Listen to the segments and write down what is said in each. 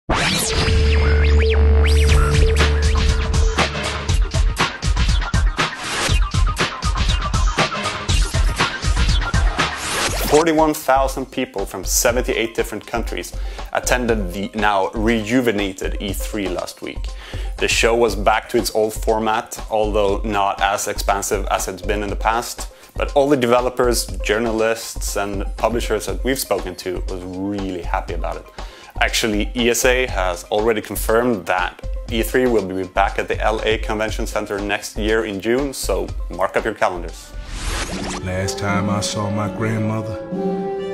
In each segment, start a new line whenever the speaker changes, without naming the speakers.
"41,000 people from 78 different countries attended the now rejuvenated E3 last week. The show was back to its old format, although not as expansive as it's been in the past. But all the developers, journalists and publishers that we've spoken to was really happy about it. Actually, ESA has already confirmed that E3 will be back at the LA Convention Center next year in June, so mark up your calendars.
Last time I saw my grandmother,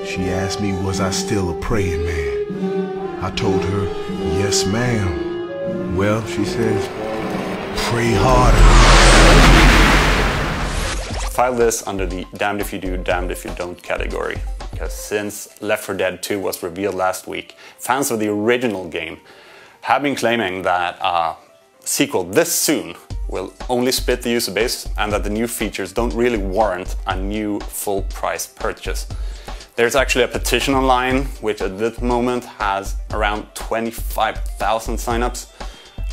she asked me was I still a praying man. I told her, yes ma'am. Well, she says, pray harder.
File this under the damned if you do, damned if you don't category, because since Left 4 Dead 2 was revealed last week, fans of the original game have been claiming that a sequel this soon will only split the user base and that the new features don't really warrant a new full price purchase. There's actually a petition online which at this moment has around 25,000 signups,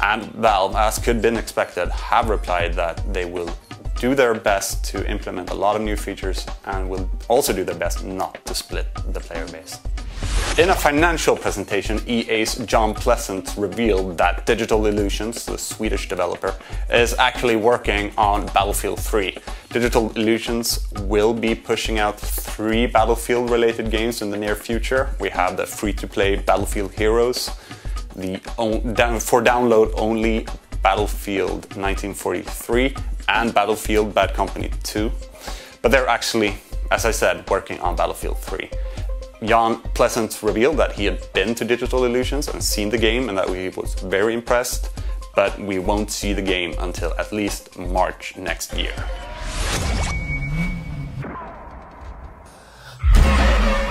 and Valve, as could have been expected, have replied that they will do their best to implement a lot of new features and will also do their best not to split the player base. In a financial presentation, EA's John Pleasant revealed that Digital Illusions, the Swedish developer, is actually working on Battlefield 3. Digital Illusions will be pushing out 3 Battlefield-related games in the near future. We have the free-to-play Battlefield Heroes, the for download only Battlefield 1943, and Battlefield Bad Company 2. But they're actually, as I said, working on Battlefield 3. Jan Pleasant revealed that he had been to Digital Illusions and seen the game and that he was very impressed, but we won't see the game until at least March next year.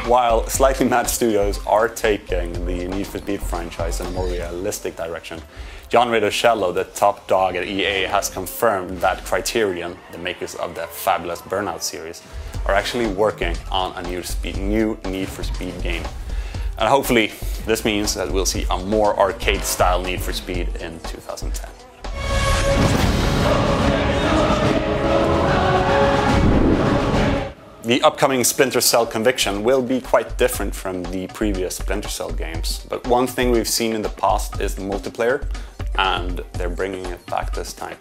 While Slightly Mad Studios are taking the Need for Speed franchise in a more realistic direction, John Riddoscello, the top dog at EA, has confirmed that Criterion, the makers of the fabulous Burnout series, are actually working on a new Need for Speed game. And hopefully this means that we'll see a more arcade-style Need for Speed in 2010. The upcoming Splinter Cell Conviction will be quite different from the previous Splinter Cell games, but one thing we've seen in the past is the multiplayer, and they're bringing it back this time.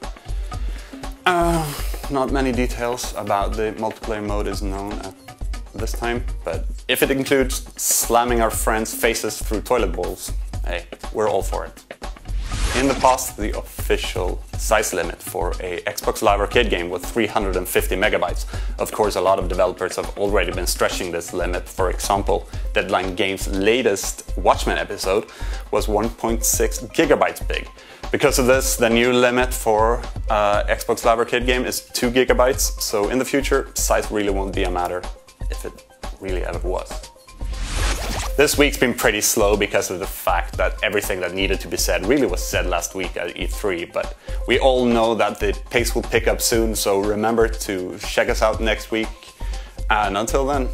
Not many details about the multiplayer mode is known at this time, but if it includes slamming our friends' faces through toilet bowls, hey, we're all for it. In the past, the official size limit for a Xbox Live Arcade game was 350 megabytes. Of course, a lot of developers have already been stretching this limit. For example, Deadline Games' latest Watchmen episode was 1.6 gigabytes big. Because of this, the new limit for Xbox Live Arcade game is 2 gigabytes, so in the future, size really won't be a matter, if it really ever was. This week's been pretty slow because of the fact that everything that needed to be said really was said last week at E3, but we all know that the pace will pick up soon, so remember to check us out next week, and until then,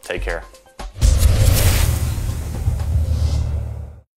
take care.